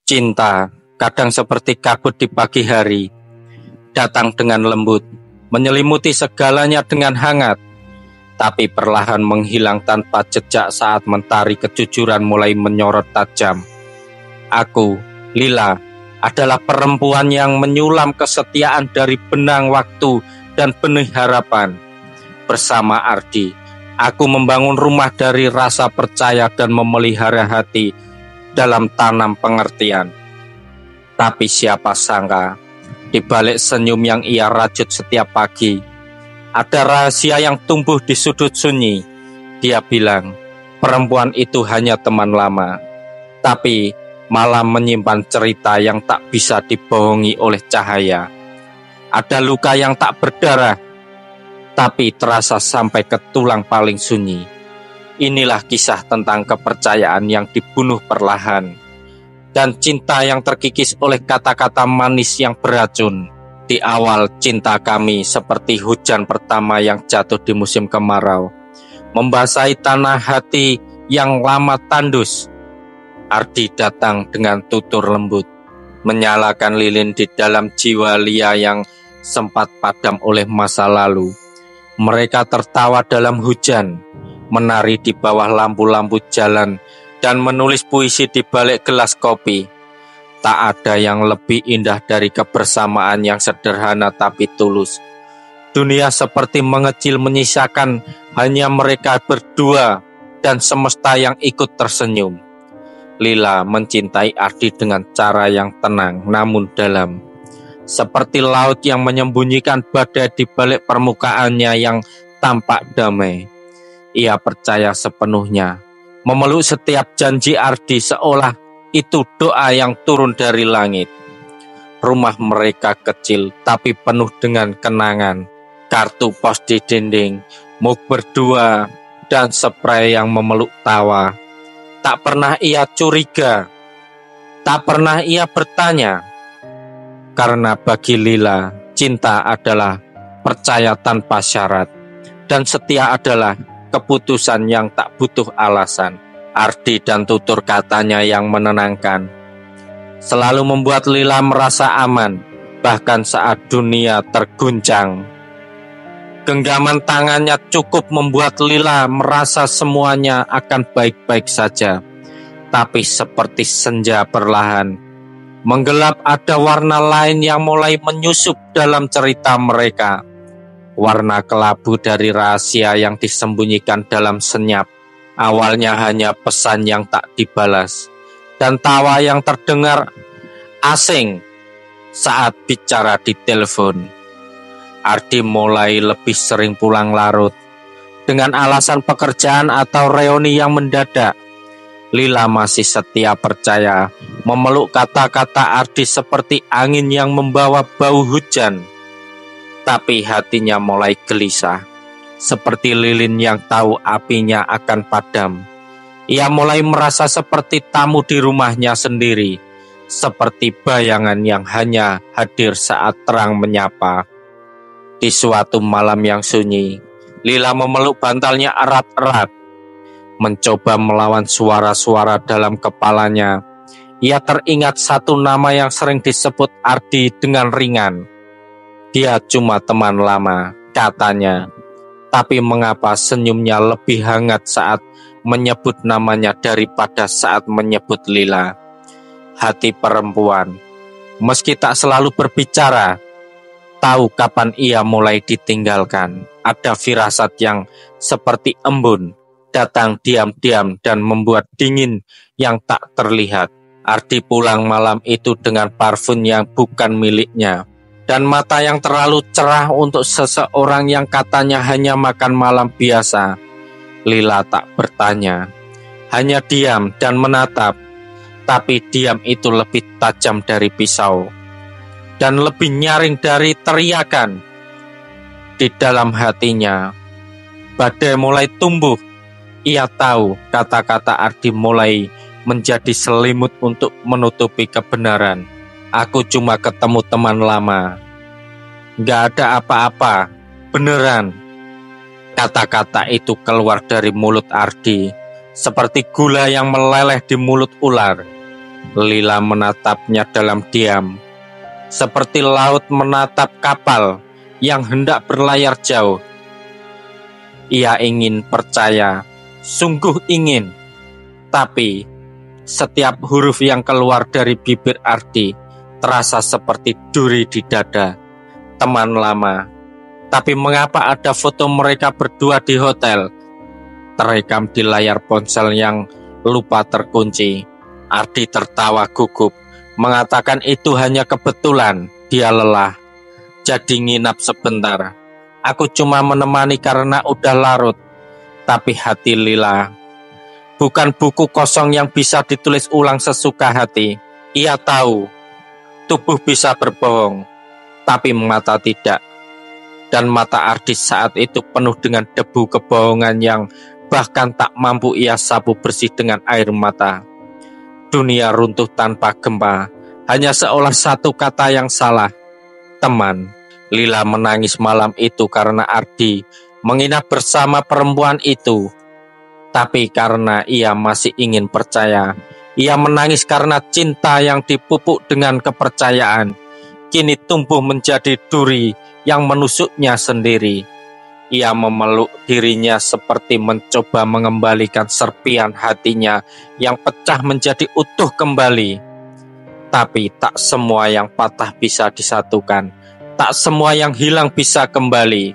Cinta, kadang seperti kabut di pagi hari, datang dengan lembut, menyelimuti segalanya dengan hangat, tapi perlahan menghilang tanpa jejak saat mentari kejujuran mulai menyorot tajam. Aku, Lila, adalah perempuan yang menyulam kesetiaan dari benang waktu dan benih harapan. Bersama Ardi, aku membangun rumah dari rasa percaya dan memelihara hati dalam tanam pengertian. Tapi siapa sangka, di balik senyum yang ia rajut setiap pagi, ada rahasia yang tumbuh di sudut sunyi. Dia bilang, perempuan itu hanya teman lama, tapi malah menyimpan cerita yang tak bisa dibohongi oleh cahaya. Ada luka yang tak berdarah, tapi terasa sampai ke tulang paling sunyi. Inilah kisah tentang kepercayaan yang dibunuh perlahan, dan cinta yang terkikis oleh kata-kata manis yang beracun. Di awal cinta kami seperti hujan pertama yang jatuh di musim kemarau, membasahi tanah hati yang lama tandus. Ardi datang dengan tutur lembut, menyalakan lilin di dalam jiwa Lia yang sempat padam oleh masa lalu. Mereka tertawa dalam hujan, menari di bawah lampu-lampu jalan, dan menulis puisi di balik gelas kopi. Tak ada yang lebih indah dari kebersamaan yang sederhana tapi tulus. Dunia seperti mengecil menyisakan hanya mereka berdua dan semesta yang ikut tersenyum. Lila mencintai Ardi dengan cara yang tenang namun dalam. Seperti laut yang menyembunyikan badai di balik permukaannya yang tampak damai. Ia percaya sepenuhnya, memeluk setiap janji Ardi seolah itu doa yang turun dari langit. Rumah mereka kecil tapi penuh dengan kenangan. Kartu pos di dinding, mug berdua, dan spray yang memeluk tawa. Tak pernah ia curiga, tak pernah ia bertanya. Karena bagi Lila, cinta adalah percaya tanpa syarat, dan setia adalah keputusan yang tak butuh alasan. Ardi dan tutur katanya yang menenangkan selalu membuat Lila merasa aman, bahkan saat dunia terguncang. Genggaman tangannya cukup membuat Lila merasa semuanya akan baik-baik saja. Tapi seperti senja perlahan menggelap, ada warna lain yang mulai menyusup dalam cerita mereka. Warna kelabu dari rahasia yang disembunyikan dalam senyap. Awalnya hanya pesan yang tak dibalas, dan tawa yang terdengar asing saat bicara di telepon. Ardi mulai lebih sering pulang larut, dengan alasan pekerjaan atau reuni yang mendadak. Lila masih setia percaya, memeluk kata-kata Ardi seperti angin yang membawa bau hujan. Tapi hatinya mulai gelisah, seperti lilin yang tahu apinya akan padam. Ia mulai merasa seperti tamu di rumahnya sendiri, seperti bayangan yang hanya hadir saat terang menyapa. Di suatu malam yang sunyi, Lila memeluk bantalnya erat-erat, mencoba melawan suara-suara dalam kepalanya. Ia teringat satu nama yang sering disebut Ardi dengan ringan. Dia cuma teman lama, katanya. Tapi mengapa senyumnya lebih hangat saat menyebut namanya daripada saat menyebut Lila? Hati perempuan, meski tak selalu berbicara, tahu kapan ia mulai ditinggalkan. Ada firasat yang seperti embun, datang diam-diam dan membuat dingin yang tak terlihat. Ardi pulang malam itu dengan parfum yang bukan miliknya, dan mata yang terlalu cerah untuk seseorang yang katanya hanya makan malam biasa. Lila tak bertanya, hanya diam dan menatap. Tapi diam itu lebih tajam dari pisau, dan lebih nyaring dari teriakan. Di dalam hatinya, badai mulai tumbuh. Ia tahu kata-kata Ardi mulai menjadi selimut untuk menutupi kebenaran. Aku cuma ketemu teman lama. Gak ada apa-apa, beneran. Kata-kata itu keluar dari mulut Ardi, seperti gula yang meleleh di mulut ular. Lila menatapnya dalam diam, seperti laut menatap kapal yang hendak berlayar jauh. Ia ingin percaya, sungguh ingin, tapi setiap huruf yang keluar dari bibir Ardi terasa seperti duri di dada. Teman lama, tapi mengapa ada foto mereka berdua di hotel, terekam di layar ponsel yang lupa terkunci? Ardi tertawa gugup, mengatakan itu hanya kebetulan, dia lelah, jadi nginap sebentar. Aku cuma menemani karena udah larut. Tapi hati Lila bukan buku kosong yang bisa ditulis ulang sesuka hati. Ia tahu, tubuh bisa berbohong, tapi mata tidak. Dan mata Ardi saat itu penuh dengan debu kebohongan yang bahkan tak mampu ia sapu bersih dengan air mata. Dunia runtuh tanpa gempa, hanya seolah satu kata yang salah, teman. Lila menangis malam itu karena Ardi menginap bersama perempuan itu. Tapi karena ia masih ingin percaya, ia menangis karena cinta yang dipupuk dengan kepercayaan kini tumbuh menjadi duri yang menusuknya sendiri. Ia memeluk dirinya seperti mencoba mengembalikan serpian hatinya yang pecah menjadi utuh kembali. Tapi tak semua yang patah bisa disatukan, tak semua yang hilang bisa kembali.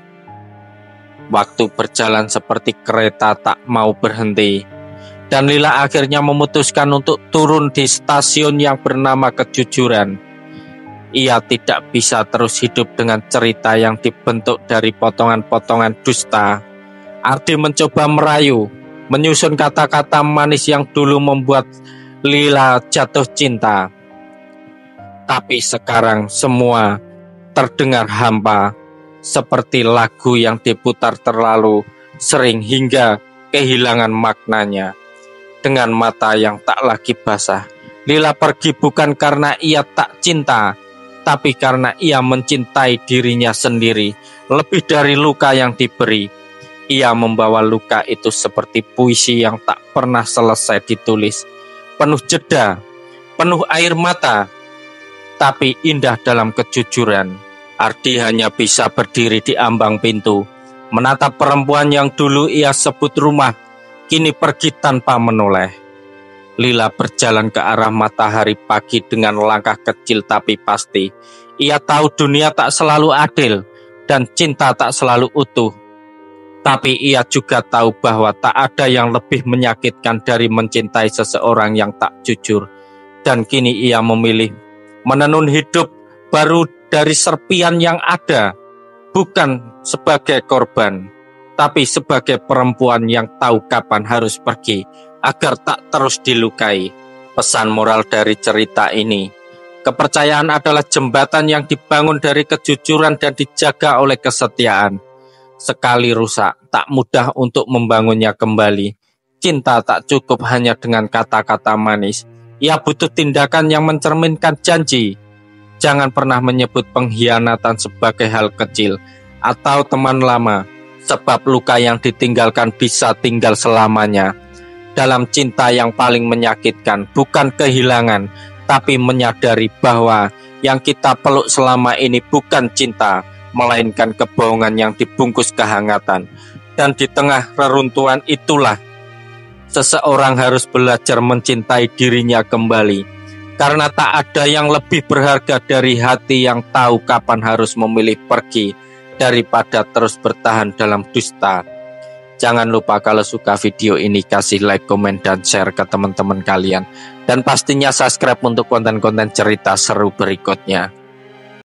Waktu berjalan seperti kereta tak mau berhenti, dan Lila akhirnya memutuskan untuk turun di stasiun yang bernama Kejujuran. Ia tidak bisa terus hidup dengan cerita yang dibentuk dari potongan-potongan dusta. Ardi mencoba merayu, menyusun kata-kata manis yang dulu membuat Lila jatuh cinta. Tapi sekarang semua terdengar hampa, seperti lagu yang diputar terlalu sering hingga kehilangan maknanya. Dengan mata yang tak lagi basah, Lila pergi bukan karena ia tak cinta, tapi karena ia mencintai dirinya sendiri lebih dari luka yang diberi. Ia membawa luka itu seperti puisi yang tak pernah selesai ditulis, penuh jeda, penuh air mata, tapi indah dalam kejujuran. Ardi hanya bisa berdiri di ambang pintu, menatap perempuan yang dulu ia sebut rumah, kini pergi tanpa menoleh. Lila berjalan ke arah matahari pagi dengan langkah kecil tapi pasti. Ia tahu dunia tak selalu adil dan cinta tak selalu utuh. Tapi ia juga tahu bahwa tak ada yang lebih menyakitkan dari mencintai seseorang yang tak jujur. Dan kini ia memilih menenun hidup baru dari serpian yang ada, bukan sebagai korban, tapi sebagai perempuan yang tahu kapan harus pergi agar tak terus dilukai. Pesan moral dari cerita ini, kepercayaan adalah jembatan yang dibangun dari kejujuran dan dijaga oleh kesetiaan. Sekali rusak, tak mudah untuk membangunnya kembali. Cinta tak cukup hanya dengan kata-kata manis. Ia butuh tindakan yang mencerminkan janji. Jangan pernah menyebut pengkhianatan sebagai hal kecil atau teman lama, sebab luka yang ditinggalkan bisa tinggal selamanya. Dalam cinta yang paling menyakitkan bukan kehilangan, tapi menyadari bahwa yang kita peluk selama ini bukan cinta, melainkan kebohongan yang dibungkus kehangatan. Dan di tengah reruntuhan itulah seseorang harus belajar mencintai dirinya kembali, karena tak ada yang lebih berharga dari hati yang tahu kapan harus memilih pergi daripada terus bertahan dalam dusta. Jangan lupa kalau suka video ini kasih like, komen, dan share ke teman-teman kalian. Dan pastinya subscribe untuk konten-konten cerita seru berikutnya.